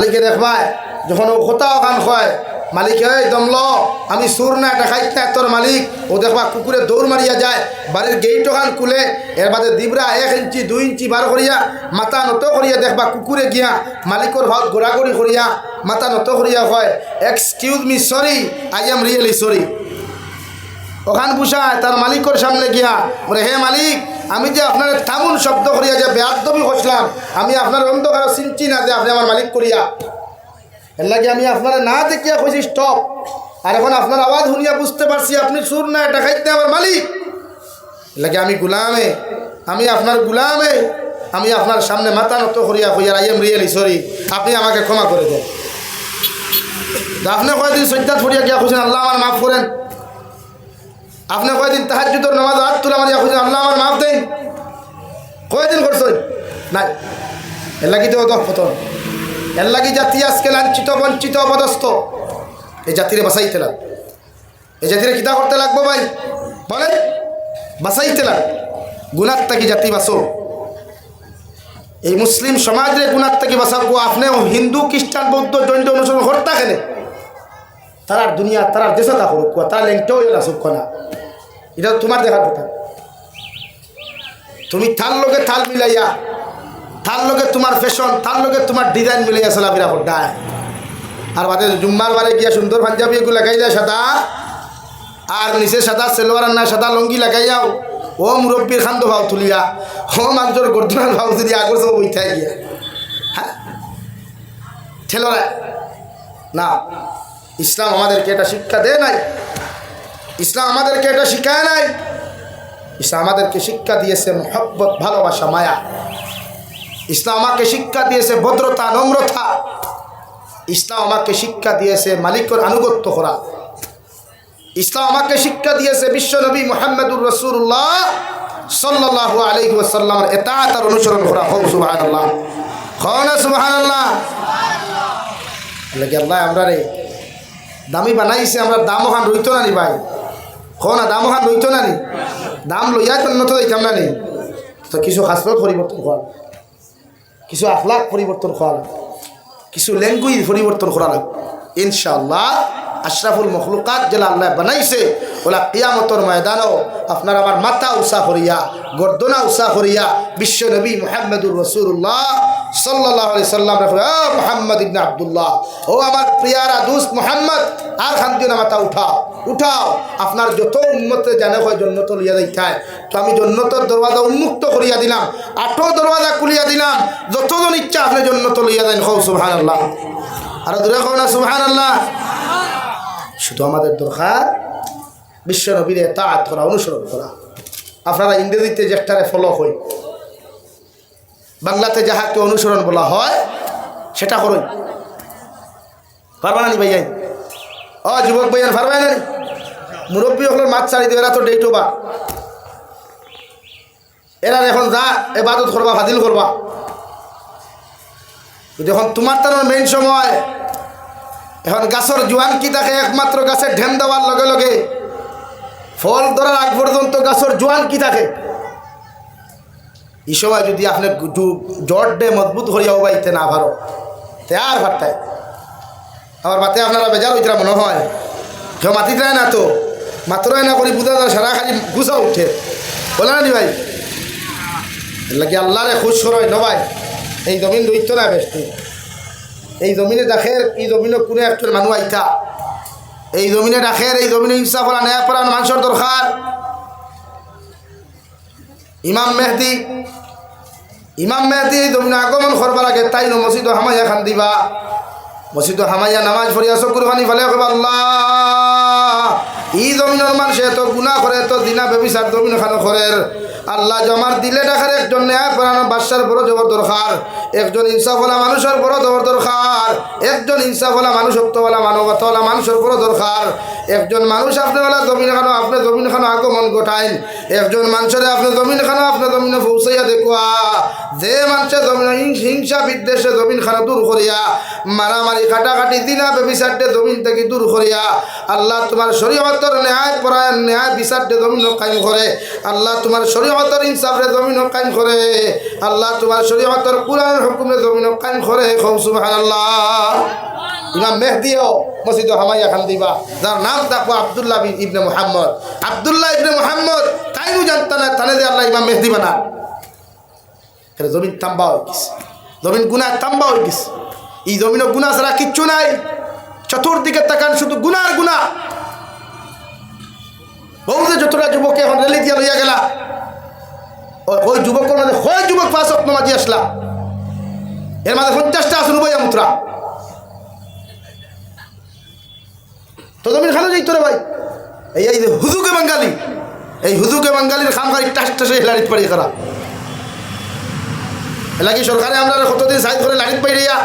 মালিকে দেখবায় যখন ও কোথাও খান হয় মালিক এই দমল আমি সুর না দেখাইত না তোর মালিক ও দেখবা কুকুরে দৌড় মারিয়া যায় বাড়ির গেইট ওখান খুলে এর বাদে দিবরা 1 ইঞ্চি 2 ইঞ্চি বার করিয়া মাথা নত করিয়া দেখবা কুকুরে গিয়া মালিকর ভাত ঘোরাঘুরি করিয়া মাথা নত করিয়া হয় excuse me sorry I am really sorry ওখান বুঝায় তার মালিকর সামনে গিয়া বলে হে মালিক আমি যে আপনার থামুন শব্দ করিয়া যে বেয়াদবি করছিলাম আমি আপনার অন্ধকার চিনছি না যে আপনি আমার মালিক করিয়া এর লাগে আমি আপনারা না দেখিয়া কইছি স্টপ আর এখন আপনার আওয়াজ শুনিয়া বুঝতে পারছি আপনি সুর না এটা খাইতে আমার মালিক এর লাগে আমি গুলামে আমি আপনার গুলামে আমি আপনার সামনে মাথা নত করিয়া কইয়া আই এম রিয়েলি সরি আপনি আমাকে ক্ষমা করে দেন আপনি কয়দিন সজ্জাত ফরিয়া গিয়া খুঁজছেন আল্লাহ আমার মাফ করেন আপনি কয়দিন তাহাজ্জুদের নামাজ হাত তুলা মারিয়া খুঁজছেন আল্লাহ আমার মাফ দেন কয়দিন করছেন নাই এর লাগি তো পতন এর লাগি জাতি আজকে লাঞ্ছিত বঞ্চিত অপদস্থ এই জাতিরে বাঁচাইতে লাগ এই জাতিরে কিতা করতে লাগবো ভাই বলেন বাঁচাইতে লাগ গুনার থেকে জাতি বাঁচো এই মুসলিম সমাজের গুনার থেকে বাঁচাবো আপনি হিন্দু খ্রিস্টান বৌদ্ধ জৈন অনুসরণ হত্যা খেলে তারা দুনিয়া তারা দেশে তা করুক তারা লেংটাও এলা সুখ না এটা তোমার দেখার কথা তুমি তার লোকে তাল মিলাইয়া তার লোকে তোমার ফ্যাশন তার লোকে তোমার ডিজাইন মিলাইয়া চলাফেরা করতে আর বাদে জুম্মার বারে গিয়া সুন্দর পাঞ্জাবি এগুলো লাগাইলা সাদা আর নিচে সাদা সেলোয়ার না সাদা লঙ্গি লাগাইয়াও ও মুরব্বীর খান্দ ভাও তুলিয়া ও মানুষের গর্দনার ভাও তুলিয়া আগর সব বইতে গিয়া হ্যাঁ ঠেলোরা না ইসলাম আমাদেরকে এটা শিক্ষা দেয় নাই ইসলাম আমাদেরকে এটা শিখায় নাই ইসলাম আমাদেরকে শিক্ষা দিয়েছে মহব্বত ভালোবাসা মায়া ইসলাম আমাকে শিক্ষা দিয়েছে ভদ্রতা নম্রতা ইসলাম আমাকে শিক্ষা দিয়েছে মালিকের আনুগত্য করা ইসলাম আমাকে শিক্ষা দিয়েছে বিশ্বনবী মুহাম্মদুর রাসূলুল্লাহ সাল্লাল্লাহু আলাইহি ওয়াসাল্লামের ইতাআত আর অনুসরণ করা হোক সুবহানাল্লাহ খাওনা সুবহানাল্লাহ লাগে আল্লাহ আমরা রে দামি বানাইছে আমরা দাম ওখান রইতো না নি ভাই খাওনা দাম ওখান রইতো না নি দাম লইয়া তো দিতাম না নি তো কিছু খাসলত পরিবর্তন করা কিছু আখলাক পরিবর্তন করা কিছু ল্যাঙ্গুয়েজ পরিবর্তন করা লাগবে ইনশাআল্লাহ আশরাফুল মখলুকাত যেটা আল্লাহ বানাইছে ওলা কিয়ামতের ময়দানও আপনার আমার মাথা উষা করিয়া গর্দনা উষা করিয়া বিশ্ব নবী মুহাম্মদুর রাসূলুল্লাহ সাল্লাল্লাহু আলাইহি সাল্লাম রাখবে ও মুহাম্মদ ইবনে আব্দুল্লাহ ও আমার প্রিয়ারা দোস্ত মুহাম্মদ আর খান দিও না মাথা উঠাও উঠাও আপনার যত উম্মতে জানে হয় জান্নাত লিয়া যাইতায় তো আমি জান্নাতের দরওয়াজা উন্মুক্ত করিয়া দিলাম 8 দরওয়াজা খুলিয়া দিলাম যতজন ইচ্ছা আপনি জান্নাত লিয়া যান কও সুবহানাল্লাহ আর দূরে কও না সুবহানাল্লাহ শুধু আমাদের দরকার বিশ্ব নবীর ইতাআত করা অনুসরণ করা আপনারা ইংরেজিতে যেটারে ফলো হয় বাংলাতে যাহাকে অনুসরণ বলা হয় সেটা করুন পারবা না নি ভাইয়াই ও যুবক ভাইয়ার পারবে না মুরব্বী হল মাছ ছাড়ি দেবে এরা তো ডেট ওভার এরা এখন যা ইবাদত করবা ফাদিল করবা যখন তোমার তার মেইন সময় এখন গাছের জোয়ান কি থাকে একমাত্র গাছের ঢেম দেওয়ার লগে লগে ফল ধরার আগ পর্যন্ত গাছের জোয়ান কি থাকে এই সময় যদি আপনি জট ডে মজবুত হইয়াও বাইতে না ভালো তে আর ভাবটায় আমার মাতে আপনারা বেজার হইতরা মনে হয় কেউ মাতি দেয় না তো মাত্রায় না করি বুঝা যায় সারা খালি গুছা উঠে বলে না নি ভাই এর লাগে আল্লাহরে খুশ করয় ন ভাই এই জমিন রইত না বেশি এই জমিনে দেখের এই জমিনে কোনো একজন মানুষ আইতা এই জমিনে দেখের এই জমিনে ইনসাফ করা ন্যায় করা মানুষের দরকার ইমাম মেহদি এই জমিনে আগমন করবার আগে তাই মসজিদ হামাইয়া খান দিবা মসজিদ হামাইয়া নামাজ পড়িয়া চকুর পানি ফেলে আল্লাহ এই জমিনের মানুষে এত গুনাহ করে এত দিনা ব্যবিচার জমিন খানো করে আল্লাহ জমার দিলে ডাকার একজন ন্যায় পরানো বাদশার বড় জবর দরকার একজন ইনসাফওয়ালা মানুষের বড় জবর দরকার একজন ইনসাফওয়ালা মানুষ, সত্যওয়ালা মানবতাওয়ালা মানুষের বড় দরকার। একজন মানুষ আপনারা জমিন খানো, আপনি জমিন খানো আগমন ঘটাইন। একজন মানুষের আপনি জমিন খানো, আপনি জমিনে পৌঁছাইয়া দেখুয়া। যে মানুষের জমিন হিংসা বিদ্বেষে জমিন খানো দূর করিয়া, মারামারি কাটাকাটি দিনা বেবিচারটে জমিন থেকে দূর করিয়া, আল্লাহ তোমার শরীয়তের ন্যায় পরায়ণ ন্যায় বিচারটে জমিন কায়েম করে। আল্লাহ তোমার শরীয়তের ইনসাফরে জমিন কায়েম করে। আল্লাহ তোমার শরীয়তের কুরআনের হুকুমে জমিন কায়েম করে। সুবহানাল্লাহ। ইমাম মেহদিও মসজিদ হামাইয়া খান দিবা, যার নাম থাকবো আব্দুল্লাহ ইবনে মুহাম্মদ। আব্দুল্লাহ ইবনে মুহাম্মদ তাইনু জানতা না তানে যে আল্লাহ ইমাম মেহদি বানা। জমিন তাম্বা হয়ে গেছে, জমিন গুনাহ তাম্বা হয়ে গেছে। এই জমিনে গুনাহ ছাড়া কিচ্ছু নাই। চতুর্দিকে তাকান, শুধু গুনার গুনাহ। বহুতে যতটা যুবক এখন রেলি দিয়া লইয়া গেলা, ওই যুবকের মাঝে হয় যুবক 5 ওয়াক্ত নামাজি আসলা, এর মাঝে 50টা আসুন উভয়া মুত্রা। তো জমিন খানো যাইতো রে ভাই। এই যে হুজুকে বাঙালি, এই হুজুকে বাঙালির খামখারি টাস টাসে লাড়িত পাড়ি করা এলাকি সরকারে আমরা কতদিন সাইজ করে লাড়িত পাইয়া,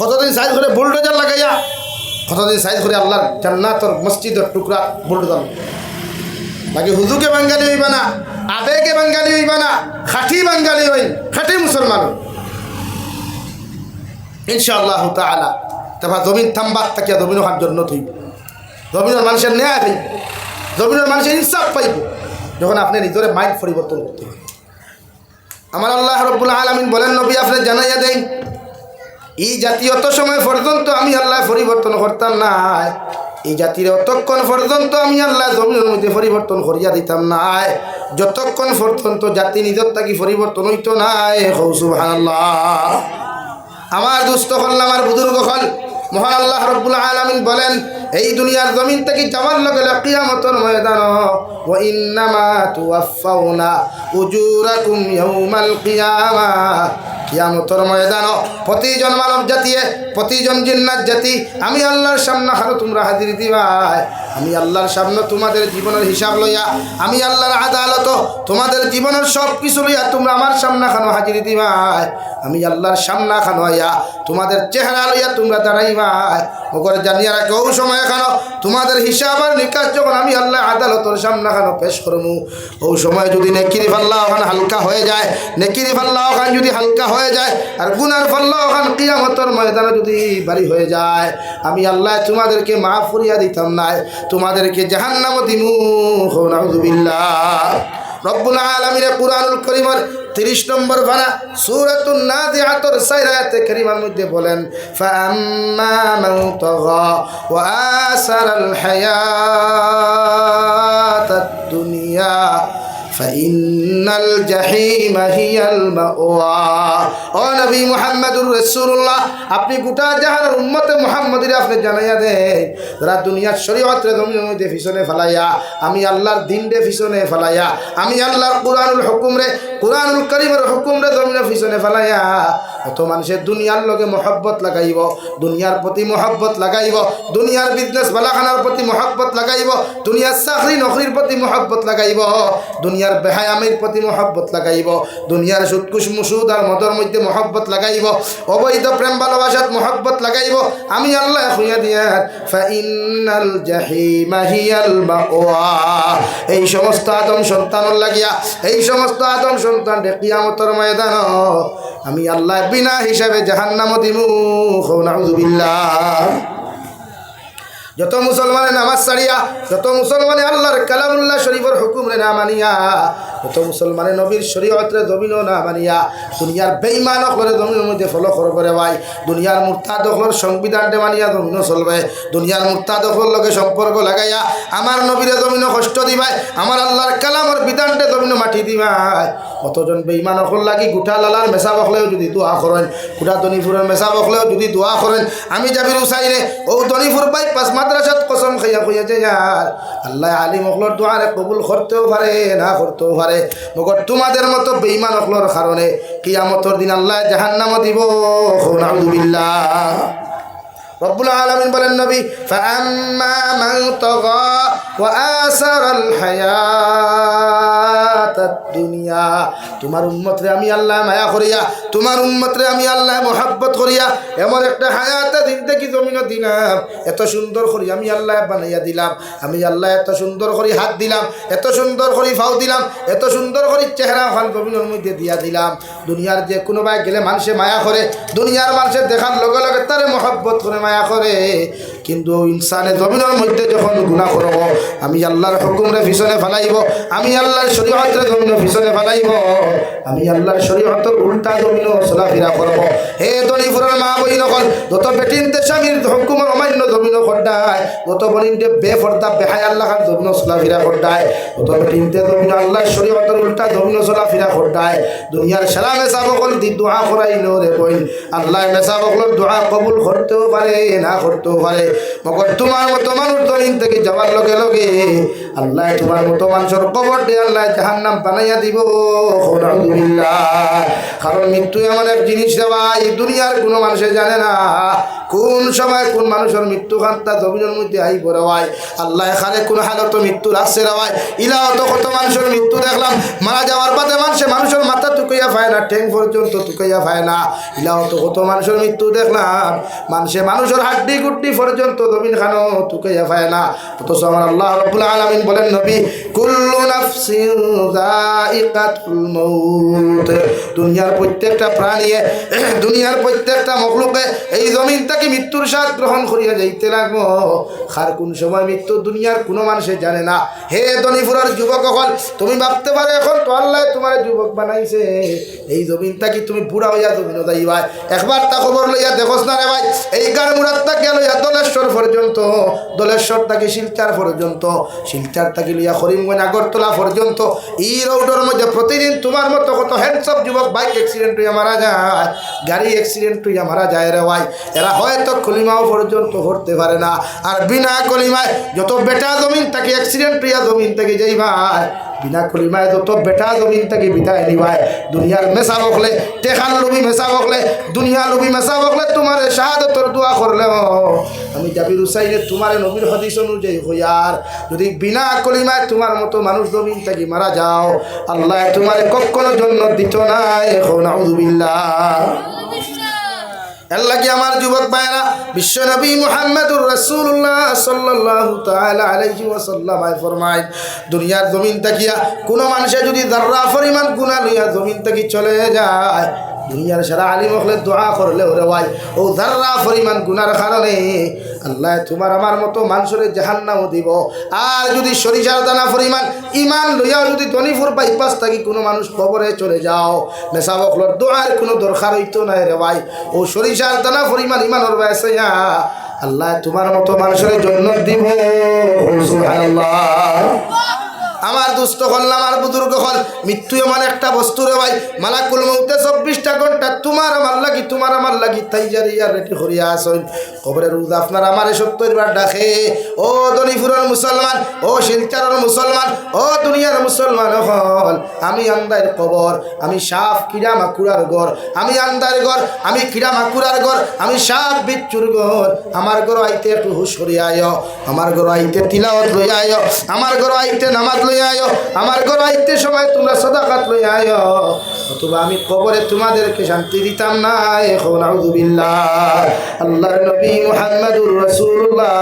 কতদিন সাইজ করে বুলডোজার লাগাইয়া, কতদিন সাইজ করে আল্লাহর জান্নাতর মসজিদের টুকরা বুলডোজার বাকি। হুজুকে বাঙালি হইবা না, আবেগে বাঙালি হইবা না, খাঁটি বাঙালি হই, খাঁটি মুসলমান ইনশাআল্লাহ তাআলা। তারপর জমিন থাম্বার তাকিয়া জমিন ওখান জন্য থইব, জমিনের মানুষের ন্যায় হইব, জমিনের মানুষের ইনসাফ পাইব যখন আপনি নিজের মাইন্ড পরিবর্তন করতে হবে। আমার আল্লাহ রাব্বুল আলামিন বলেন, নবী আপনি জানাইয়া দেন, এই জাতি অত সময় পর্যন্ত আমি আল্লাহ পরিবর্তন করতাম না, এই জাতির অতক্ষণ পর্যন্ত আমি আল্লাহ জমিনের মধ্যে পরিবর্তন করিয়া দিতাম না, যতক্ষণ পর্যন্ত জাতি নিজের থাকি পরিবর্তন হইতো না। সুবহানাল্লাহ। আমার দুস্থ হল, আমার বুজুর্গ হল, মহান আল্লাহ রাব্বুল আলামিন বলেন, এই দুনিয়ার জমিন থেকে যাওয়ার লগে লগে কিয়ামতের ময়দান, ওয়া ইন্নামা তুওয়াফাউনা উজুরাকুম ইয়াউমাল কিয়ামাহ। কিয়ামতের ময়দান প্রতিজন মানব জাতি, প্রতিজন জিন্নাত জাতি আমি আল্লাহর সামনে হারো তোমরা হাজির দিবা। আমি আল্লাহর সামনে তোমাদের জীবনের হিসাব লইয়া, আমি আল্লাহর আদালত তোমাদের জীবনের সব কিছু লইয়া তোমরা আমার সামনে খানো হাজির দিবা। আমি আল্লাহর সামনে খানো আইয়া তোমাদের চেহারা লইয়া তোমরা দাঁড়াইবা। ওগরে জানিয়া রাখো, ওই সময় খানো তোমাদের হিসাব আর নিকাশ যখন আমি আল্লাহ আদালতের সামনে খানো পেশ করবো, ওই সময় যদি নেকির পাল্লা ওখানে হালকা হয়ে যায়, নেকির পাল্লা ওখানে যদি হালকা হয়ে যায়, আর গুনার পাল্লা ওখানে কিয়ামতের ময়দানে যদি ভারী হয়ে যায়, আমি আল্লাহ তোমাদেরকে মাফ করিয়া দিতাম না, তোমাদেরকে জাহান্নামে দিমু। নাউযুবিল্লাহ। রব্বুল আলামিনের কুরআনুল কারীমের 30 নম্বর পারা সূরাতুন নাজিআতের 4 আয়াতে কারীমার মধ্যে বলেন, ফাআম্মা মান তাগা ওয়া আসারাল হায়াতাদ দুনিয়া ফাইন্নাল জাহিমা হিয়াল মাওয়া। ও নবী মুহাম্মদুর রাসূলুল্লাহ, আপনি গোটা জাহানের উম্মতে মুহাম্মাদির আপনি জানাইয়া দেন, যারা দুনিয়ার শরীয়তের জমিনের মধ্যে পিছনে ফেলাইয়া, আমি আল্লাহর দ্বীনরে পিছনে ফেলাইয়া, আমি আল্লাহর কুরআনুল হুকুমরে, কুরআনুল কারীমের হুকুমরে জমিনের পিছনে ফেলাইয়া, কত মানুষের দুনিয়ার লগে মহব্বত লাগাইব, দুনিয়ার প্রতি মহব্বত লাগাইব, দুনিয়ার বিজনেস বালাখানার প্রতি মহব্বত লাগাইব, দুনিয়ার চাকরি নকরির প্রতি মহব্বত লাগাইব, দুনিয়ার বেহায়ামির প্রতি মহব্বত লাগাইব, দুনিয়ার সুদকুশ মুসুদ আর মদর মধ্যে মহব্বত লাগাইব, অবৈধ প্রেম ভালোবাসাত মহব্বত লাগাইব। আমি আল্লাহ খুঁয়া দিয়া ফাইন্নাল জাহিমা হিয়াল মাওয়া। এই সমস্ত আদম সন্তানের লাগিয়া, এই সমস্ত আদম সন্তান কিয়ামতের ময়দান আমি আল্লাহ বিনা হিসাবে জাহান্নামে দিমু। নাউযুবিল্লাহ। যত মুসলমানে নামাজ ছাড়িয়া, যত মুসলমানে আল্লাহর কালামুল্লাহ শরীফের হুকুমরে না মানিয়া, যত মুসলমানে নবীর শরীয়তরে জমিনও না মানিয়া দুনিয়ার বেঈমান হকলের জমিনের মধ্যে ফলো করবে ভাই, দুনিয়ার মুরতাদ হকলের সংবিধানটা মানিয়া জমিনও চলবে, দুনিয়ার মুরতাদ হকলের লগে সম্পর্ক লাগাইয়া আমার নবীরে জমিনও কষ্ট দিবাই, আমার আল্লাহর কালামের বিধানটা জমিনও মাটি দিবাই। কতজন বেঈমান হকল লাগি গোটা লালার মেসা বকলেও যদি দোয়া করেন, গোটা দনিপুরের মেসা বকলেও যদি দোয়া করেন, আমি যাবির উসাইরে ও দনিপুর বাই পাঁচ মাদ্রাসাত কসম খাইয়া কইয়া যে আল্লাহ আলিম হকলর দোয়ারে কবুল করতেও পারে না করতেও পারে, মগর তোমাদের মতো বেঈমান হকলর কারণে কিয়ামতের দিন আল্লাহ জাহান্নামে দিব। নাউযুবিল্লাহ। রব্বুল আলামিন বলেন নবী ফাআম্মা মান তাগা ওয়া আসারাল হায়াতাদ দুনিয়া, তোমার উম্মতরে আমি আল্লাহ মায়া করিয়া, তোমার উম্মতরে আমি আল্লাহ মোহাব্বত করিয়া এমন একটা হায়াতে দিন থেকে জমিন দিলাম, এত সুন্দর করি আমি আল্লাহ বানাইয়া দিলাম, আমি আল্লাহ এত সুন্দর করে হাত দিলাম, এত সুন্দর করে ফাও দিলাম, এত সুন্দর করে চেহারা খান জমিনের মধ্যে দিয়া দিলাম। দুনিয়ার যে কোনো ভাই গেলে মানুষে মায়া করে, দুনিয়ার মানুষের দেখার লগে লগে তারে মোহাব্বত করে মায়া করে, কিন্তু ইনসানে জমিনের মধ্যে যখন গুনাহ করব, আমি আল্লাহর হুকুমরে পিছনে ফেলাইব, আমি আল্লাহর শরীয়তের জমিনের পিছনে ফেলাইব, আমি আল্লাহর শরীয়তের উল্টা জমিন চলাফেরা করব। হে দলিপুরের মা বই নকল, যত বেটিনতে স্বামীর হুকুমের অমান্য জমিন করডায়, যত বলিনতে বেফর্দা বেহায় আল্লাহ খান জমিন চলাফেরা করডায়, যত বেটিনতে জমিন আল্লাহর শরীয়তের উল্টা জমিন চলাফেরা করডায়, দুনিয়ার সারা মেসা বকল দি দোয়া করাইল রে বই, আল্লাহ মেসা বকলের দোয়া কবুল করতেও পারে না করতেও পারে, মগর তোমার মতো মানুষ জমিন থেকে যাওয়ার লগে লগে আল্লাহ তোমার মতো মানুষের কবর দিয়ে আল্লাহ জাহান্নাম বানাইয়া দিব। কারণ মৃত্যু এমন এক জিনিস দেওয়া এই দুনিয়ার কোনো মানুষে জানে না কোন সময় কোন মানুষের মৃত্যু খান্তা জমিনের মধ্যে আই পড়ে হয়। আল্লাহ এখানে কোন হালত মৃত্যু আসছে রায় ইলাও তো কত মানুষের মৃত্যু দেখলাম, মারা যাওয়ার বাদে মানুষের মাথা টুকাইয়া পায় না, ঠ্যাং পর্যন্ত টুকাইয়া পায় না, ইলাও তো কত মানুষের মৃত্যু দেখলাম মানুষের হাড্ডি গুড্ডি পর্যন্ত জমিন খানো টুকাইয়া পায় না। অথচ আমার আল্লাহ রাব্বুল আলামিন বলেন নবী কুল্লু নাফসিন যায়িকাতুল মাউত, দুনিয়ার প্রত্যেকটা প্রাণী, দুনিয়ার প্রত্যেকটা মখলুকে এই জমিন থেকে মৃত্যুর স্বাদ গ্রহণ করিয়া যাইতে লাগবো। আর কোন সময় মৃত্যু দুনিয়ার কোনো মানুষে জানে না। হে দনিপুরের যুবক হল, তুমি ভাবতে পারো এখন তো আল্লাহ তোমার যুবক বানাইছে, এই জমিন থেকে তুমি বুড়া হইয়া জমিন যাইবা, একবার তা খবর লইয়া দেখোস না রে ভাই, এই গাড়মুড়ার থেকে লইয়া দলেশ্বর পর্যন্ত, দলেশ্বর থেকে শিলচার পর্যন্ত, শিলচার থেকে লইয়া করিমগঞ্জ আগরতলা পর্যন্ত এই রোডের মধ্যে প্রতিদিন তোমার মতো কত হ্যান্ডসম যুবক বাইক অ্যাক্সিডেন্ট হইয়া মারা যায়, গাড়ি অ্যাক্সিডেন্ট হইয়া মারা যায় রে ভাই। এরা হয়তো কলিমাও পর্যন্ত করতে পারে না, আর বিনা কলিমায় যত বেটা জমিন থেকে অ্যাক্সিডেন্ট হইয়া জমিন থেকে যাই ভাই, বিনা কলিমায় যত বেটা জমিন থেকে বিদায় নিবাই। দুনিয়ার মেসা বকলে, টেকান লুবি মেসা বকলে, দুনিয়া লুবি মেসা বকলে তোমার শাহাদতর দোয়া করলে আমি জাবির হুসাইনে তোমার নবীর হাদিস অনুযায়ী হইয়ার যদি বিনা কলিমায় তোমার মতো মানুষ জমিন থেকে মারা যাও, আল্লাহ তোমার কখনো জন্য দিত না। এখন আউযুবিল্লাহ। আল্লাহ কি আমার যুবক ভাইরা, বিশ্ব নবী মুহাম্মদুর রাসূলুল্লাহ সাল্লাল্লাহু তাআলা আলাইহি ওয়াসাল্লাম ফরমায়, দুনিয়ার জমিন তাকিয়া কোনো মানুষে যদি যাররা পরিমাণ গুনাহ লইয়া জমিন থেকে চলে যায়, দুনিয়ার সারা আলিম হলে দোয়া করলে ওরে ভাই ও যাররা পরিমাণ গুনার কারণে আল্লাহ তোমার আমার মতো মানুষের জাহান্নামও দিব। আর যদি সরিষার দানা পরিমাণ ইমান লইয়াও যদি দনিপুর বাইপাস থাকি কোনো মানুষ কবরে চলে যাও, মেসা বকলর দোয়ার কোনো দরকার হইতো না রে ভাই, ও সরিষার দানা পরিমাণ ইমানের বয়সে আল্লাহ তোমার মতো মানুষের জন্য দিব। সুবহানাল্লাহ। আমার দুস্থ হল, আমার বুজুর্গ হল, মৃত্যু এমন একটা বস্তু রে ভাই, মালাকুল মউতে 24টা ঘন্টা তোমার আমার লাগি তাই জারিয়া রেডি করিয়া আসেন। কবরের রোজ আপনার আমার 70 বার ডাকে, ও দনিপুরের মুসলমান, ও শিলচারের মুসলমান, ও দুনিয়ার মুসলমান হল, আমি আন্দার কবর, আমি সাপ কিরা মাকুড়ার ঘর, আমি আন্দার ঘর, আমি কিরা মাকুড়ার ঘর, আমি সাপ বিচ্ছুর ঘর। আমার ঘর আইতে একটু হুশ করিয়া আয়, আমার ঘর আইতে তিলাওয়াত লইয়া আয়, আমার ঘর আইতে নামাজ লইয়া আয়, আমার ঘর আইতে সময় তোমরা সাদাকাত লইয়া আয়, অথবা আমি কবরে তোমাদেরকে শান্তি দিতাম না। এখন আউযুবিল্লাহ। আল্লাহর নবী মুহাম্মদুর রাসূলুল্লাহ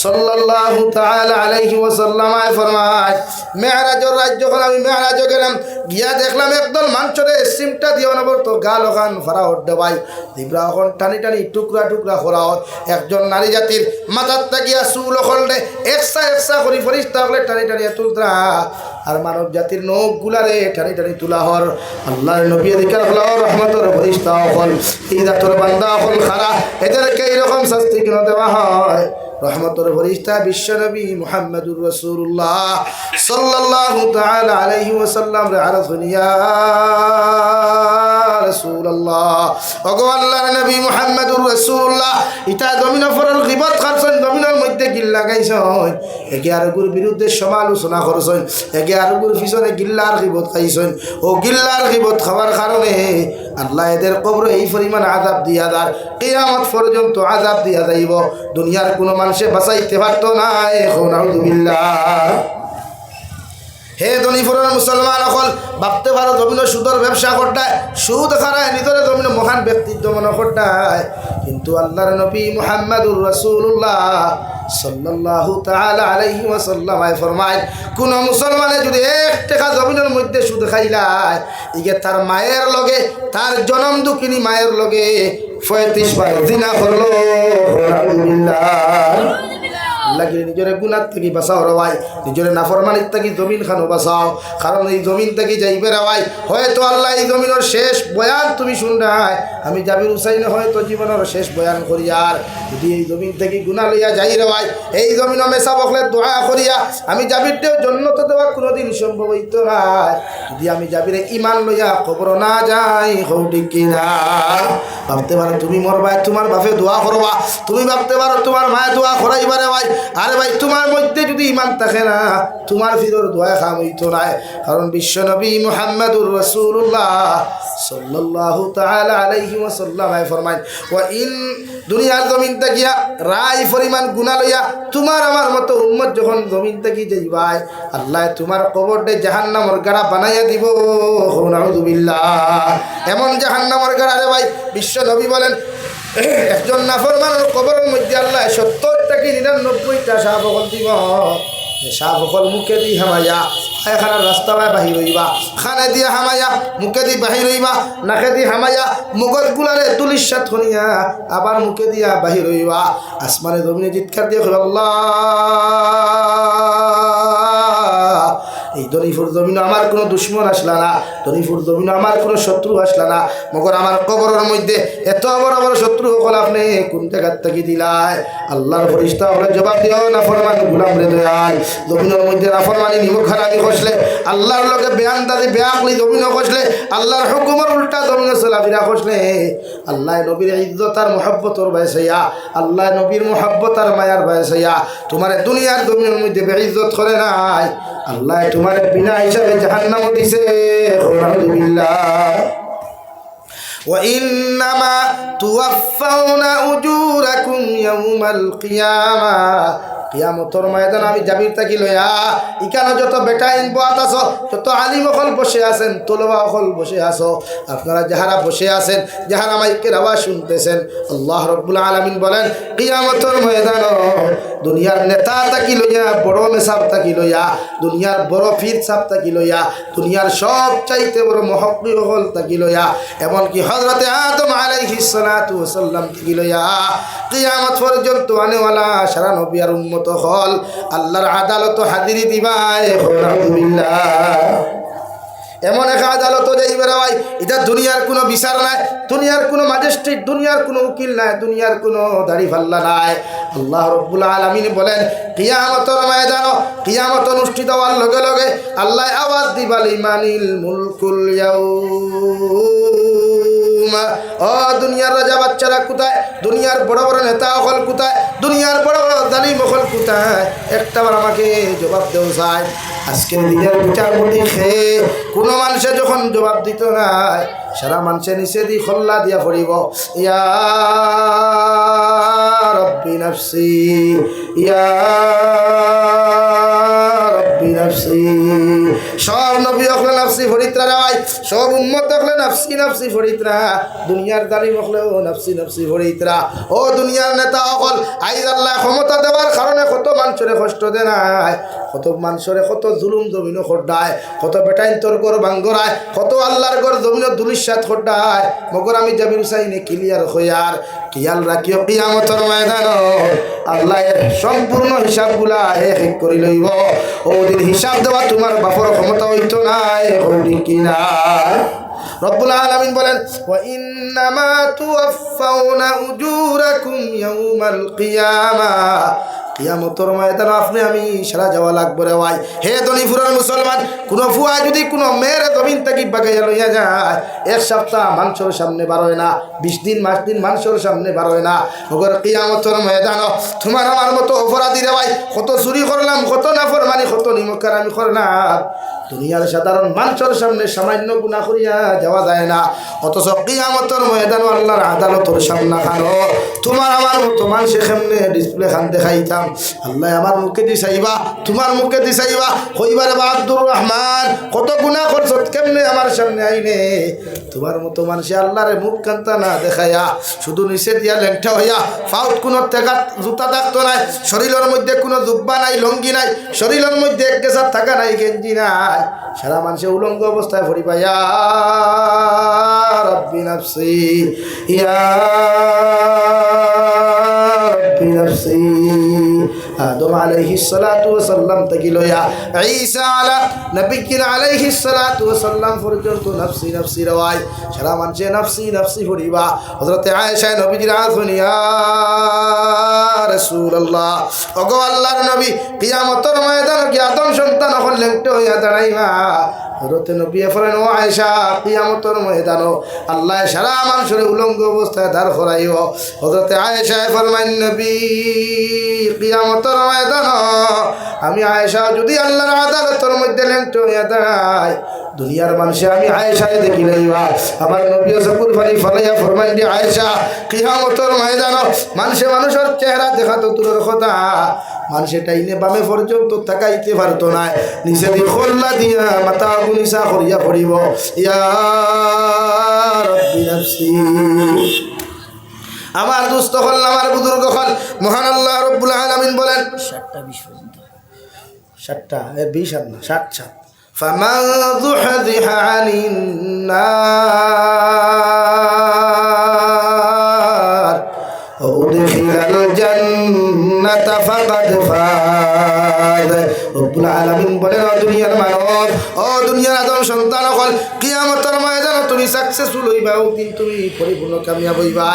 সাল্লাল্লাহু তাআলা আলাইহি ওয়াসাল্লাম ফরমায়, মেরাজের রাত যখন আমি মেরাজে গেলাম, গিয়া দেখলাম একদল মানুষরে সিমটা দিয়ে অনবরত গাল ওখান ফারা উঠে ভাই, দিবরা ওখান টানি টানি টুকরা টুকরা করা হয়। একজন নারী জাতির মাথার তাকিয়া চুল ওখলনে একসা করি ফরিস্তা হলে টানি টানি তুলতা, আর মানব জাতির নখ গুলারে টানি টানি তুলা হর। আল্লাহর নবী দিকার হল রহমতের ফরিস্তা হল, এই জাতর বান্দা হল খারা, এদেরকে এইরকম শাস্তি কেন দেওয়া হয়? রহমতের ফরিস্তা বিশ্ব নবী মুহাম্মদুর রাসূলুল্লাহ সাল্লাল্লাহু তাআলা আলাইহি ওয়াসাল্লাম রে আরজ দুনিয়া রাসূলুল্লাহ, ওগো আল্লাহর নবী মুহাম্মদুর রাসূলুল্লাহ ইটা জমিন ফরল গিবত করছেন, জমিনের মধ্যে গিল লাগাইছেন, একে আরেকুর বিরুদ্ধে সমালোচনা করছেন, একে আরেকুর পিছনে গিল্লার গিবত খাইছেন। ও গিল্লার গিবত খাওয়ার কারণে আল্লাহ এদের কবরে এই পরিমাণ আযাব দিয়া দার, কিয়ামত পর্যন্ত আযাব দিয়া যাইব। দুনিয়ার কোনো মানুষে বাঁচাইতে পারতো না। এখন আউযুবিল্লাহ। হে দনিফুরের মুসলমান অকল ভাবতে পারো জমিনের সুদর ব্যবসা করতায়, সুদ খারায় নিজের জমিনের মহান ব্যক্তিত্ব মনে করতায়, কিন্তু আল্লাহর নবী মুহাম্মদুর রাসূলুল্লাহ সাল্লাল্লাহু তাআলা আলাইহি ওয়াসাল্লাম ফরমায়, কোন মুসলমানে যদি 1 টাকা জমিনের মধ্যে সুদ খাইলায়, ইগে তার মায়ের লগে, তার জনম দুঃখিনী মায়ের লগে 35 বার জিনা করলো। আল্লাহকে নিজের গুনাহ থেকে বাঁচাও রেওয়াই, নিজের নাফরমানির থেকে জমিন খানো বাঁচাও, কারণ এই জমিন থেকে যাইবে রেওয়াই। হয়তো আল্লাহ এই জমিনের শেষ বয়ান তুমি শুনরাই, আমি জাবির হুসাইন হয়তো জীবনের শেষ বয়ান করি, আর যদি এই জমিন থেকে গুনাহ লইয়া যাই রেওয়াই, এই জমিন মেসা বকলে দোয়া করিয়া আমি জাবিরটেও জন্নত দেওয়া কোনোদিন সম্ভব হইতো না, যদি আমি জাবিরে ইমান লইয়া খবর না যাই। হৌটি কিনা ভাবতে পারো তুমি মরবাই, তোমার বাপে দোয়া করবা, তুমি ভাবতে পারো তোমার মায়ে দোয়া করাইবারে ভাই, আরে ভাই তোমার মধ্যে যদি ইমান থাকে না, তোমার ভিতর দোয়া খাম হইতো না। কারণ বিশ্বনবী মুহাম্মদুর রাসূলুল্লাহ সাল্লাল্লাহু তাআলা আলাইহি ওয়াসাল্লাম ফরমায়, ওয়া ইন দুনিয়ার জমিন তাকিয়া রায় পরিমাণ গুনাহ লইয়া তোমার আমার মতো উম্মত যখন জমিন তাকি যাইবাই, আল্লাহ তোমার কবরটা জাহান্নামের গাড়া বানাইয়া দিব। নাউযুবিল্লাহ। এমন জাহান্নামের গাড়া রে ভাই, বিশ্বনবী বলেন একজন নাফরমানের কবরের মধ্যে আল্লাহ 70টা কি 99টা সাপ ফল দিব। সাপ ফল মুখে দি হামাইয়া পায়খানার রাস্তা বাহির হইবা, খানে দিয়ে হামাইয়া মুখে দি বাহির হইবা, নাকে দি হামাইয়া মুগল গুলারে তুলির সাথ হইয়া আবার মুখে দিয়া বাহির হইবা। আসমানে জমিনে চিৎকার দিয়ে আল্লাহ, এই দনিফুর জমিন আমার কোনো দুশ্মন আসলা না, দনিফুর জমিন আমার কোনো শত্রু আসলা না, মগর আমার কবরের মধ্যে এত বড় বড় শত্রু হল আপনি কোন জায়গার থেকে দিলাই? আল্লাহর ফেরেশতা হলে জবাব দিও না ফরমান গুলাম রে দয়াল, জমিনের মধ্যে নাফরমানি নিমক খারাপি খসলে, আল্লাহর লোকে বেয়ানদারি বেআকলি জমিনও খসলে, আল্লাহর হুকুমের উল্টা জমিনে চলাফেরা খসলে, আল্লাহ নবীর ইজ্জত আর মহব্বতর বয়সাইয়া, আল্লাহ নবীর মহব্বত আর মায়ার বয়সাইয়া তোমার দুনিয়ার জমিনের মধ্যে বেইজ্জত করে নাই, আল্লাহ তোমার বিনা হিসাবে জাহান্নাম দিছে। আলহামদুলিল্লাহ। وإنما توفون أجوركم يوم القيامة। কিয়ামতের ময়দান আমি জাবির থাকি লইয়া ইখানে যত বেটাইন বাত আছো, যত আলিম অকল বসে আছেন, তোলবা অকল বসে আছো, আপনারা যাহারা বসে আছেন, যাহারা মাইকের আওয়াজ শুনতেছেন, আল্লাহ রাব্বুল আলামিন বলেন কিয়ামতের ময়দান দুনিয়ার নেতা থাকি লইয়া, বড় মেসাব থাকি লইয়া, দুনিয়ার বড় পীর সাহেব থাকি লইয়া, দুনিয়ার সব চাইতে বড় মুহাক্কিক হল থাকি লইয়া, এমনকি হযরতে আদম আলাইহিস সালাতু ওয়াস সালাম থাকি লইয়া কিয়ামত পর্যন্ত আনেওয়ালা সারা নবী আর উম্মত হল আল্লাহর আদালত হাজিরি দিবাই। আলহামদুলিল্লাহ। এমন এক আদালত যাইবে রে ভাই, এটা দুনিয়ার কোনো বিচার নাই, দুনিয়ার কোনো ম্যাজিস্ট্রেট, দুনিয়ার কোনো উকিল নাই, দুনিয়ার কোনো দাড়ি পাল্লা নাই। আল্লাহ রাব্বুল আলামিন বলেন কিয়ামতের ময়দান, কিয়ামত অনুষ্ঠিত হওয়ার লগে লগে আল্লাহ আওয়াজ দিবা লিমানিল মুলকুল ইয়াউম। ও দুনিয়ার রাজা বাচ্চারা কোথায়? দুনিয়ার বড় বড় নেতা হল কোথায়? দুনিয়ার বড় বড় জালিম হল কোথায়? একটাবার আমাকে জবাব দেও চাই। আজকের দিনের বিচারপতি খেয়ে কোনো মানুষে যখন জবাব দিত না, সারা মানুষের নিচে দি খল্লা দিয়া পড়িব, ইয়া রব্বি নাফসি, ইয়া রব্বি নাফসি। সব নবী হকলে নাফসি ফরিত্রা রায়, সব উম্মত হকলে নাফসি নাফসি ফরিত্রা, দুনিয়ার জালিম হকলেও নাফসি নাফসি ফরিত্রা। ও দুনিয়ার নেতা হকল, আইজ আল্লাহ ক্ষমতা দেওয়ার কারণে কত মানুষের কষ্ট দে নাই, কত মানুষের কত জুলুম জমিন খড্ডায়, কত বেটাইন তোর গর ভাঙ্গরায়, কত আল্লাহর গর জমিন দুলিশাত খড্ডায়। মগর আমি জাবির হুসাইনে ক্লিয়ার হইয়ার কিয়াল রাখিও কিয়ামতের ময়দান আল্লাহ সম্পূর্ণ হিসাবগুলা এক করে লইব। ওদিন হিসাব দেওয়া তোমার বাপর ক্ষমতা হইতো না। হইলি কিনা? রব্বুল আলামিন বলেন ওয়া ইন্নামা তুওয়াফাউনা উজুরাকুম ইয়াউমাল কিয়ামা। কিয়ামতের ময়দান আপনি আমি সারা যাওয়া লাগবে রে ভাই। হে দনিপুরের মুসলমান, কোনো ফুয়া যদি কোনো মেয়ের জমিন থেকে বাগাইয়া লইয়া যায়, এক সপ্তাহ মানুষের সামনে বারোয় না, 20 দিন 5 দিন মানুষের সামনে বারোয় না। মগর কিয়ামতের ময়দান তোমার আমার মতো অপরাধী রে ভাই, কত চুরি করলাম, কত নাফরমানি, কত নিমকার আমি করলাম, দুনিয়ার সাধারণ মানুষের সামনে সামান্য গুনাহ করিয়া যাওয়া যায় না। অথচ কিয়ামতের ময়দান আল্লাহর আদালতের সামনে খানো তোমার আমার মতো মানুষ কেমনে ডিসপ্লে খান দেখাইতাম। আল্লাহ আমার মুখে দি চাইবা, তোমার মুখে দি চাইবা, কইবারে বা আব্দুর রহমান কত গুনাহ করছ, কেমনে আমার সামনে আইনে। তোমার মতো মানুষে আল্লাহরে মুখ কান্তা না দেখাইয়া শুধু নিচে দিয়া লেংটা হইয়া, ফাউট কোনো টেকা জুতা থাকতো নাই, শরীরের মধ্যে কোনো জুব্বা নাই, লঙ্গি নাই, শরীরের মধ্যে এক গেছার থাকা নাই, গেঞ্জি নাই, সারা মানুষে উলঙ্গ অবস্থায় ভরি পাই। ইয়া রাব্বি নাফসি, ইয়া রাব্বি নাফসি। আদম আলাইহিস সালাতু ওয়াস সালাম থেকে লইয়া ঈসা আলা নবিয়িনা আলাইহিস সালাতু ওয়াস সালাম পর্যন্ত নাফসি নাফসি রওয়াই, সারা মানুষে নাফসি নাফসি ভরিবা। হযরত আয়েশা নবীজির আযনিয়া রাসূলুল্লাহ, ওগো আল্লাহর নবী, কিয়ামতের ময়দানে কি আদম সন্তান হল লেংটো হইয়া দাঁড়াইবা। হযরত নবী বলেন, ও আয়েশা, কিয়ামতের ময়দানে আল্লাহ সারা মানুষের উলঙ্গ অবস্থায় দাঁড় করাইও। হযরত আয়েশা ফরমান, নবী, কিয়ামতের ময়দানে আমি আয়েশা যদি আল্লাহর আদালতের মধ্যে লেংটো হইয়া দাঁড়াই, দুনিয়ার মানুষে আমি আয়েশায় দেখি লইবা। আমার নবী সকুর ফালি ফালাইয়া ফরমান দি, আয়েশা, কিয়ামতের ময়দানে মানুষে মানুষের চেহারা দেখা তো দূরের কথা, মানুষে টাইনে বামে পর্যন্ত তাকাইতে পারতো না, নিচে দিয়ে খোল্লা দিয়া মাথা গুনিসা করিয়া পড়িব। ইয়া রাব্বি নাফসি। আমার দুস্থ হল, আমার বুজুর্গ হল, মহান আল্লাহ রব্বুল আলামিন বলেন 7টা 20 পর্যন্ত, 7টা 20 আর না 7 ফামান যুহযিহা আনিন নার ওয়া উদখিলাল জান্নাতা ফাকাদ ফাজ। রব্বুল আলামিন বলেন, ও দুনিয়ার মানব, ও দুনিয়ার আদম সন্তান হল, কিয়ামতের ময়দানে তুমি সাকসেসফুল হইবা, ওদিন তুমি পরিপূর্ণ কামিয়াব হইবা।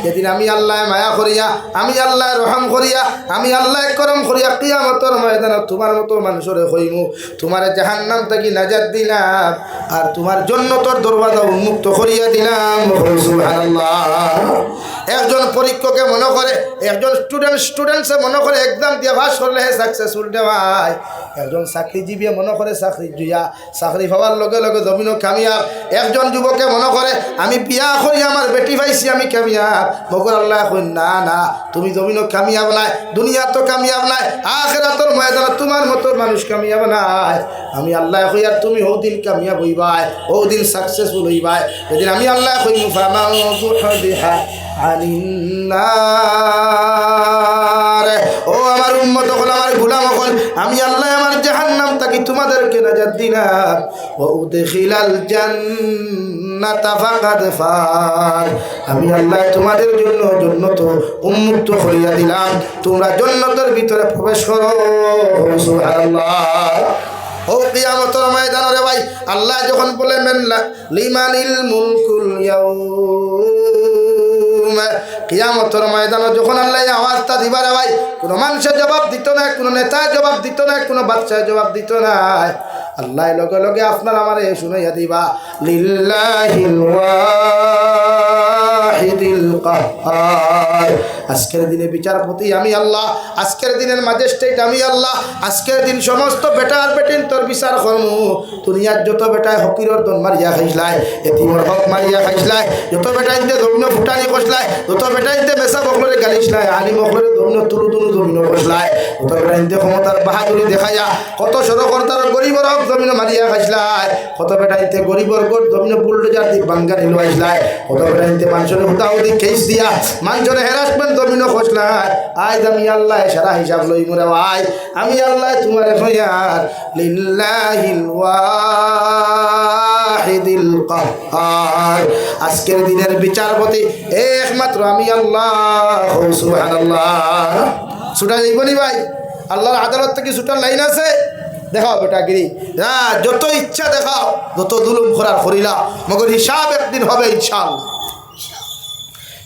যেদিন আমি আল্লাহ মায়া করিয়া, আমি আল্লাহ রহম করিয়া, আমি আল্লাহ করম করিয়া কিয়ামতের ময়দানে তোমার মতো মানুষরে হইমু, তোমার জাহান্নাম থেকে নাজাত দিলাম, আর তোমার জান্নাতের দরওয়াজা উন্মুক্ত করিয়া দিলাম। সুবহানাল্লাহ। একজন পরীক্ষকে মনে করে, একজন স্টুডেন্টসে মনে করে এক্সাম দিয়ে পাস করলে হে সাকসেসফুল দেওয়ায়, একজন চাকরিজীবী মনে করে চাকরি জুয়া, চাকরি পাওয়ার লগে লগে জমিনও কামিয়াব। একজন যুবকে মনে করে আমি বিয়া করি আমার বেটি পাইছি আমি কামিয়াব। মগর আল্লাহ কই, না না, তুমি জমিনও কামিয়াব নাই, দুনিয়া তো কামিয়াব নাই, আখিরাতের ময়দানে তোমার মতো মানুষ কামিয়াব নাই। আমি আল্লাহ কই, আর তুমি ওদিন কামিয়াব হইবাই, ওদিন সাকসেসফুল হইবাই, যেদিন আমি আল্লাহ কই ফামান যুহযিহা আনিন নার। ও আমার উম্মত হল, আমার গোলাম হল, আমি আল্লাহ আমার জাহান্নাম থেকে তোমাদেরকে নাজাত দিলাম। ওয়া উদখিলাল জান্নাতা ফাকাদ ফাজ। আমি আল্লাহ তোমাদের জন্য জান্নাত উন্মুক্ত করিয়া দিলাম, তোমরা জান্নাতের ভিতরে প্রবেশ করো। সুবহানাল্লাহ। ও কিয়ামতের ময়দানে রে ভাই, আল্লাহ যখন বলেন লিমানিল মুলকুল ইয়াউম, কিয়ামতের ময়দানে যখন আল্লাহ আওয়াজটা দিবা রে ভাই, কোনো মানুষের জবাব দিত না, কোনো নেতা জবাব দিত না, কোনো বাচ্চার জবাব দিত না, আল্লাহ লগে লগে আপনার আমার শুনাইয়া দিবা, লিল্লাহিল ওয়াহিদিল কাহ্হার। আজকের দিনে বিচারপতি আমি আল্লাহ, আজকের দিনের ম্যাজিস্ট্রেট আমি আল্লাহ, আজকের দিন সমস্ত বেটা আর বেটিন তোর বিচার করমু। দুনিয়ার যত বেটায় হকিরর দন মারিয়া খাইছলাই, এতিমর হক মারিয়া খাইছলাই, যত বেটাইতে দমিন ফুটানি কষলাই, যত বেটাইতে বেসা বকলরে গালিছলাই, আলি বকলরে দমিন তুলু তুলু দমিন কষলাই, যত বেটাইতে ক্ষমতার বাহাদুরি দেখাইয়া কত সরকর্তার গরিবর হক দমিন মারিয়া খাইছলাই, কত বেটাইতে গরিবর গোট দমিন বুলডোজার দিক বাঙ্গা নিলুয়াইছলাই, কত বেটাইতে মানুষের হুদাহুদি কেস দিয়া মানুষের হেরাসমেন্ট দমিন খসলাই। আজ আমি আল্লাহ সারা হিসাব লই মোরে ভাই, আমি আল্লাহ তোমার হইয়ার লিল্লাহিল ওয়াহিদিল কাহ্হার। আজকের দিনের বিচারপতি একমাত্র আমি আল্লাহ। সুবহানাল্লাহ। ছুটা যাইবনি ভাই, আল্লাহর আদালত থেকে ছুটার লাইন আছে, দেখাও বেটাগিরি, হ্যাঁ যত ইচ্ছা দেখাও, যত জুলুম করার করিলা, মগর হিসাব একদিন হবে ইনশাআল্লাহ।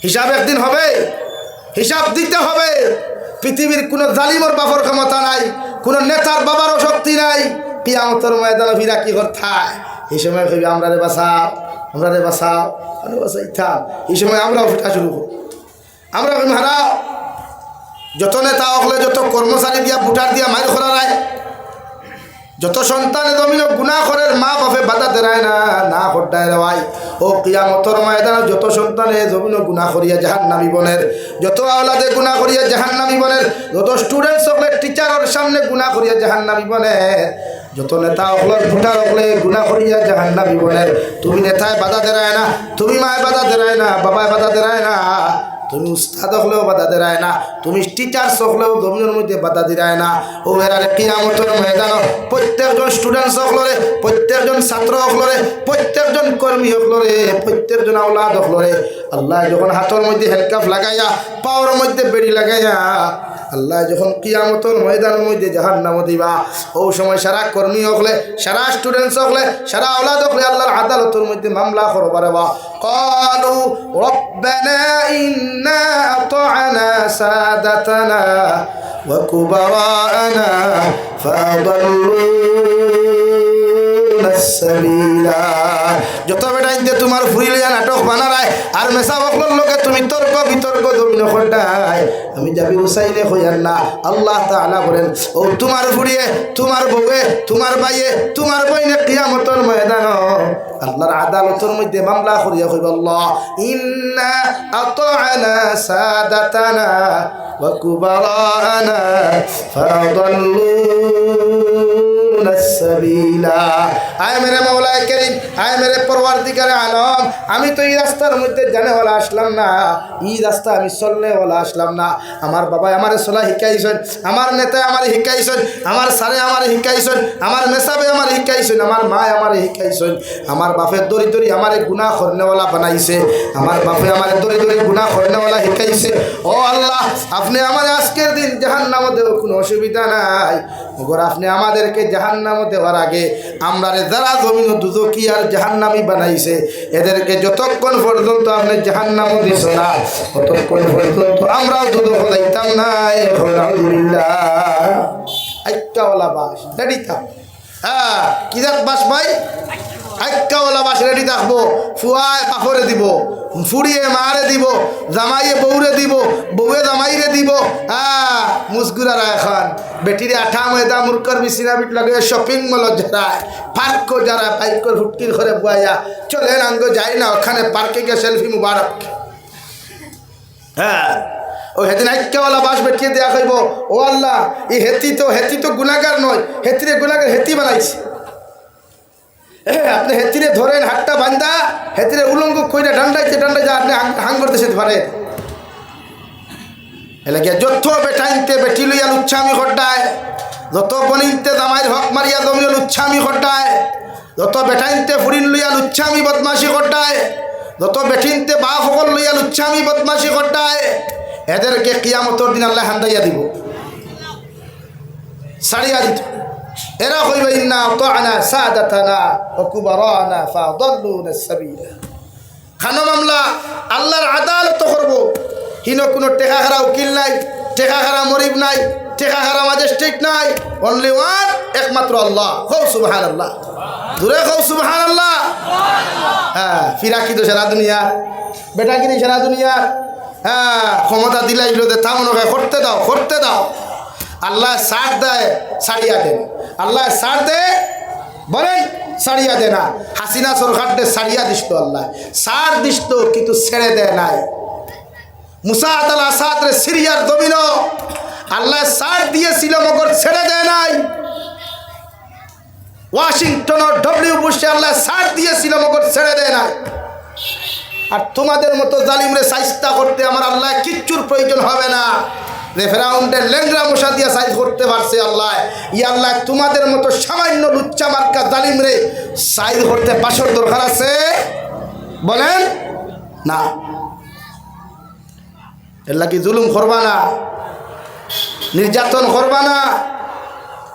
হিসাব একদিন হবে, হিসাব দিতে হবে। পৃথিবীর কোনো জালিমর বাপর ক্ষমতা নাই, কোনো নেতার বাবারও শক্তি নাই। কিয়ামতের ময়দানে ফিরা কি করতায়? এই সময় কইবে আমরা রে বাঁচাও, আমরা রে বাঁচাও, আমরা বাঁচাইতাম। এই সময় আমরাও ফিটা শুরু করি, আমরা কই হারাও। যত নেতা হলে, যত কর্মচারী দিয়া ভোটার দিয়া মাইর করা রায়, যত সন্তানে জমিন গুনাহ করে মা বাপে বাধা দেয় না, না হড্ডায় রেওয়াই। ও কিয়ামতের ময়দানে যত সন্তানে জমিন গুনাহ করিয়া জাহান্নামী বনের, যত আওলাদে গুনাহ করিয়া জাহান্নামী বনের, যত স্টুডেন্ট সকলে টিচারের সামনে গুনাহ করিয়া জাহান্নামী বনের, যত নেতা হলে ভোটার হলে গুনাহ করিয়া জাহান্নামী বনের। তুমি নেতায় বাধা দেয় না, তুমি মায় বাধা দেয় না, বাবায় বাধা দেয় না, তুমি উস্তাদ হলেও বাধা দেয় না, তুমি টিচার্স হলেও জমিনের মধ্যে বাধা দিরায় না। ও এরারে কিয়ামতের ময়দান প্রত্যেকজন স্টুডেন্ট হলরে, প্রত্যেকজন ছাত্র হলরে, প্রত্যেকজন কর্মী হলরে, প্রত্যেকজন আওলাদ হলরে আল্লাহ যখন হাতের মধ্যে হ্যান্ডকাফ লাগাইয়া, পাওয়ার মধ্যে বেড়ি লাগাইয়া, আল্লাহ যখন কিয়ামতের ময়দানের মধ্যে জাহান্নাম দিবা, ও সময় সারা কর্মী হলে, সারা স্টুডেন্টস হলে, সারা আওলাদ হলে আল্লাহর আদালতের মধ্যে মামলা করবার বা ক্বালু রব্বানা ইন্না আতা'না সাদাতানা ওয়া কুবারানা ফাদাল্লুনা সাবিলা। যত বেটা ইনতে তোমার ফুরিলিয়া নাটক বানারায় আর মেসা বকলর লোকে তুমি তর্ক বিতর্ক জমিন খড্ডায়, আমি যাবি উসাইলে হইয়ার না। আল্লাহ তাআলা বলেন, ও তোমার ফুরিয়ে, তোমার বউয়ে, তোমার ভাইয়ে, তোমার বইনে কিয়ামতের ময়দান আল্লাহর আদালতের মধ্যে মামলা করিয়া কইব, আল্লাহ ইন্না আতা'না সাদাতানা ওয়া কুবারানা ফাদাল্লুনা সাবিলা। আয় মেরে মাওলা কারীম, আয় মেরে পরওয়ারদিগারে আলম, আমি তো এই রাস্তার মধ্যে জানেওয়ালা আসলাম না, এই রাস্তা আমি চলনেওয়ালা আসলাম না। আমার বাবাই আমারে চলা শিখাইছেন, আমার নেতায় আমারে শিখাইছেন, আমার স্যারে আমারে শিখাইছেন, আমার মেসাবে আমারে শিখাইছেন, আমার মায় আমারে শিখাইছেন। আমার বাপের দরি দরি আমারে গুনাহ করনেওয়ালা বানাইছে, আমার বাপে আমারে দরি দরি গুনাহ করনেওয়ালা শিখাইছে। ও আল্লাহ, আপনি আমার আজকের দিন জাহান্নামে দেওয়ার কোনো অসুবিধা নাই, মগর আপনি আমাদেরকে জাহান্নামে দেওয়ার আগে আমরা যারা জমিন দুজকি আর জাহান্নামী বানাইছে, এদেরকে যতক্ষণ পর্যন্ত আপনি জাহান্নামে দিছ না, ততক্ষণ পর্যন্ত আমরাও দুধ হলাইতাম না। আলহামদুলিল্লাহ। আইক্কাওয়ালা বাস রেডি থাক। হ্যাঁ, কি দেখ বাস ভাই, আইক্কাওয়ালা বাস রেডি থাকবো। ফুয়ায় পাখরে দিব, ফুড়িয়ে মারে দিব, জামাইয়ে বউরে দিব, বউয়ে জামাইরে দিব। হ্যাঁ, মুসগুরারা এখন বেটিরে আঠা ময়দা মুরকর বিছিনা বিট লাগে শপিং মলত যারা পার্ক যারা বাইকর হুটকির ঘরে বুয়াইয়া চলেন আঙ্গ যাই না, ওখানে পার্কে গিয়ে সেলফি মুবারক। হ্যাঁ, ও হেতিন আইক্কাওয়ালা বাস বেটিয়ে দেয়া কইব, ও আল্লাহ এই হেতি তো গুনাহগার নয়, হেতিরে গুনাহগার হেতি বানাইছে। আপনি হেতিরে ধরেন হাতটা বান্ধা, হেতিরে উলঙ্গ কইরা ডান্ডাইতে ডান্ডাই যা আপনি হাং করতেছে পারে। এলাকা যত বেটাইনতে বেটি লইয়া লুচ্ছামি খড্ডায়, যত বনিনতে জামাইর হক মারিয়া জমিয়ে লুচ্ছামি খড্ডায়, যত বেটাইনতে ফুরিন লইয়া লুচ্ছামি বদমাশি খড্ডায়, যত বেঠিনতে বাপ সকল লইয়া লুচ্ছামি বদমাশি খড্ডায়, এদেরকে কিয়ামতের দিন আল্লাহ হান্দাইয়া দিব, সারিয়া দিত। এরা কইবে ইন্না আতা'না সাদাতানা ওয়া কুবারানা ফাদাল্লুনা সাবিলা। খানো মামলা আল্লাহর আদালত করব, হিন কোনো টেকা খারা উকিল নাই, টেকা খারা মরিব নাই, টেকা খারা ম্যাজিস্ট্রেট নাই, অনলি ওয়ান, একমাত্র আল্লাহ। কও সুবহানাল্লাহ, দূরে কও সুবহানাল্লাহ। হ্যাঁ, ফিরা কি তো সারা দুনিয়া, বেটা কি সারা দুনিয়া। হ্যাঁ, ক্ষমতা দিলাই দে থামো না, করতে দাও, করতে দাও। আল্লাহ সার দেয়, সারিয়া দেন। আল্লাহ সার দেয়, বলেন সারিয়া দে না। হাসিনা সরকারদের সারিয়া দিস তো, আল্লাহ সার দিস তো, কিন্তু ছেড়ে দেয় নাই। মুসা আল আসাদ সিরিয়ার জমিন আল্লাহ সার দিয়েছিল, মগর ছেড়ে দেয় নাই। ওয়াশিংটন ডব্লিউ বুশে আল্লাহ সার দিয়েছিল, মগর ছেড়ে দেয় নাই। আর তোমাদের মতো জালিমরে সাইস্তা করতে আমার আল্লাহ কিচ্ছুর প্রয়োজন হবে না। ফেরাউনের লেংরা মশা দিয়া সাইজ করতে পারছে আল্লাহ, ই আল্লাহ তোমাদের মতো সামান্য লুচ্চা মার্কা জালিমরে সাইজ করতে পাশর দরকার আছে? বলেন না। এর লাগি জুলুম করবা না, নির্যাতন করবা না,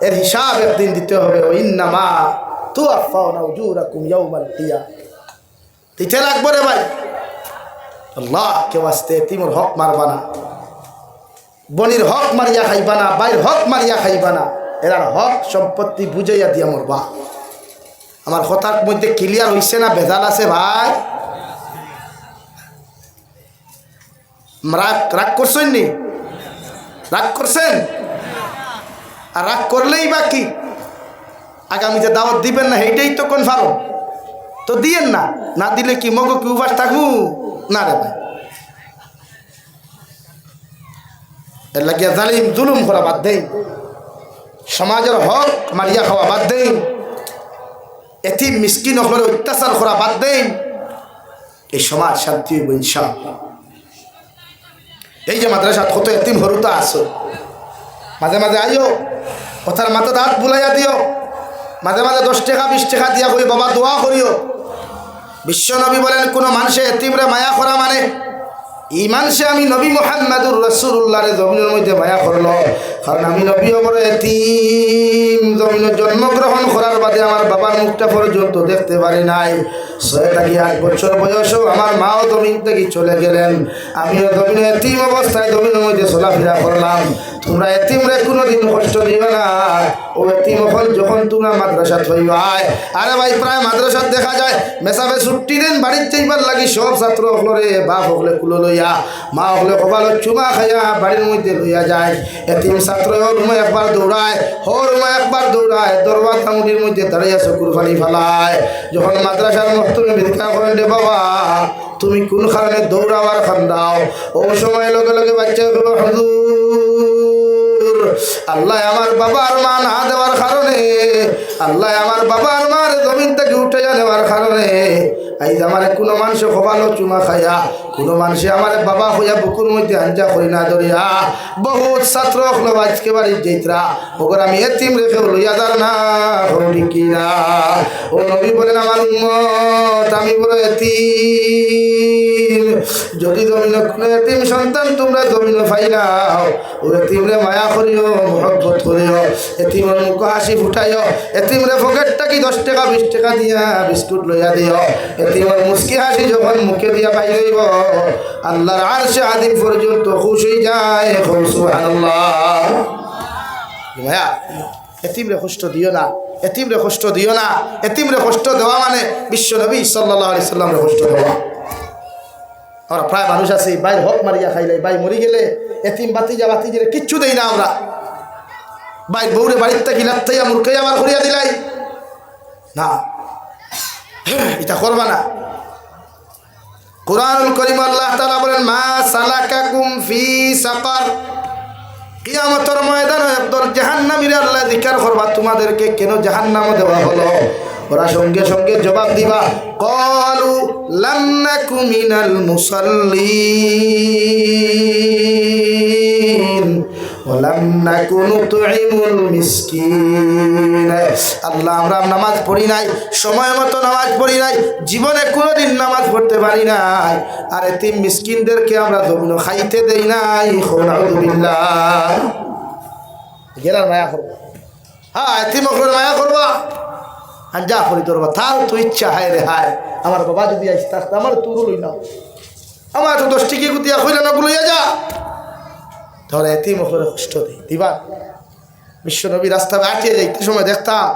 এর হিসাব একদিন দিতে হবে। ইন্নামা তুওয়াফাউনা উজুরাকুম ইয়াউমাল কিয়ামা। দিতে লাগবে রে ভাই, আল্লাহ কে ওয়াস্তে তিমুর হক মারবা না। বনির হক মারিয়া খাইবা না, বাইর হক মারিয়া খাইবা না, এরার হক সম্পত্তি বুঝাইয়া দিয়া মরবা। আমার কথার মধ্যে ক্লিয়ার হইছে না ভেজাল আছে ভাই? রাগ করছেন নি? রাগ করছেন? আর রাগ করলেই বা কি, আগামীতে দাওয়াত দিবেন না সেইটাই তো কনফার্ম। তো দিয়েন না, না দিলে কি মগো কি উপাস থাকবো না রে ভাই। এর লাগিয়া জালিম জুলুম করা বাদ দেই, সমাজের হক মারিয়া খাওয়া বাদ দেই, এতিম মিসকিন হলে অত্যাচার করা বাদ দেই, এই সমাজ শান্তি হইব ইনশাআল্লাহ। এই যে মাদ্রাসাত কত এতিম হরুতা আসো, মাঝে মাঝে আইও, কথার মাথা হাত বুলাইয়া দিও, মাঝে মাঝে 10 টাকা 20 টাকা দিয়া করি বাবা দোয়া করিও। বিশ্বনবী বলেন কোন মানুষে এতিমরে মায়া করা মানে এই মানুষে আমি নবী মুহাম্মদুর রাসূলুল্লাহর জমিনের মধ্যে মায়া করলো। কারণ আমি নবী আমার এতিম জমিনে জন্মগ্রহণ করার বাদে আমার বাবার মুখটা পর্যন্ত দেখতে পারি নাই। 6 থেকে 8 বছর বয়সেও আমার মাও জমিন থেকে চলে গেলেন, আমিও জমিনে এতিম অবস্থায় জমিনের মধ্যে চলাফেরা করলাম। তোমরা এতিমরে কোনোদিন কষ্ট দিবে না। ও এতিম হল যখন তোমরা মাদ্রাসাত হইবা, আরে ভাই প্রায় মাদ্রাসাত দেখা যায় মেসাবে ছুটি দিন বাড়ির যাইবার লাগি সব ছাত্র হলরে বাপ হলে কুলো লইয়া, মা হলে কপালত চুমা খাইয়া বাড়ির মধ্যে লইয়া যায়। এতিম ছাত্র রুমে একবার দৌড়ায়, রুমে একবার দৌড়ায়, দরওয়াজা মুড়ির মধ্যে দাঁড়িয়ে চকুর ফালি ফেলায়। যখন মাদ্রাসার মস্তমে ভিক্ষা করেন রে বাবা তুমি কোন কারণে দৌড়াবার খান্দাও, ও সময় লগে লগে বাচ্চা হুজুর আল্লাহ আমার বাবার মা না দেওয়ার কারণে, আল্লাহ আমার বাবার মার জমিন থেকে উঠে যাওয়ার কারণে আইজ আমার কোনো মানুষ খোবালো চুমা খাইয়া, কোনো মানুষে আমার বাবা হইয়া বুকুর মধ্যে আঞ্জা করি না ধরিয়া বহুত ছাত্র হলো আজকে বাড়ির যেতরা ওগর আমি এতিম রেখে লইয়া যার না কি না। ও নবী বলেন আমার উম্মত আমি বলো এতিম, যদি জমিন কোনো এতিম সন্তান তোমরা জমিন ফাইলাও, ও এতিমরে মায়া করিও, মহব্বত করিও, এতিমের মুখ হাসি ফুটাইও, এতিমরে পকেটটা কি 10 টাকা 20 টাকা দিয়া বিস্কুট লইয়া দিও। এতিমের মুস্কি হাসি যখন মুখে দিয়া বাইরেইব আল্লাহর আরশে আদিম পর্যন্ত খুশ হয়ে যায়। সুবহানাল্লাহ। ভাইয়া এতিমরে কষ্ট দিও না, এতিমরে কষ্ট দিও না। এতিমরে কষ্ট দেওয়া মানে বিশ্বনবী সাল্লাল্লাহু আলাইহি সাল্লামের কষ্ট দেওয়া। আমরা প্রায় মানুষ আছি বাইর হক মারিয়া খাইলে, বাই মরি গেলে এতিম বাতিজিরে কিচ্ছু দেই না আমরা। বাইর বউরে বাড়ির থেকে লাত্তাইয়া মুরকাইয়া আমার করিয়া দিলাই না, এটা করবা না। কুরআনুল কারীম আল্লাহ তাআলা বলেন মা সালাকাকুম ফি সাকার, কিয়ামতের ময়দানে একদল জাহান্নামীরা আল্লাহ জিকির করবা তোমাদেরকে কেন জাহান্নামে দেওয়া হলো। ওরা সঙ্গে সঙ্গে জবাব দিবা ক্বালু লাম নাকু মিনাল মুসাল্লিন ওয়া লাম নাকু নুতঈমুল মিসকিন। আল্লাহ আমরা নামাজ পড়ি নাই, সময় মতো নামাজ পড়ি নাই, জীবনে কোনোদিন নামাজ পড়তে পারি নাই, আর এতিম মিসকিনদেরকে আমরা জমিন খাইতে দেই নাই। নাউযুবিল্লাহ। গেলার মায়া করবা, হ্যাঁ এতিম করে মায়া করবা, আর যা করি তোর তার তো ইচ্ছা হায় রে হায় আমার বাবা যদি আসতে আসতে আমার তুরু লই না, আমার তো 10 টিকি গুতিয়া কইলে না লইয়া যা, তাহলে এতিম করে কষ্ট দিই দিবা। বিশ্বনবী রাস্তায় আটিয়ে যাইতে সময় দেখতাম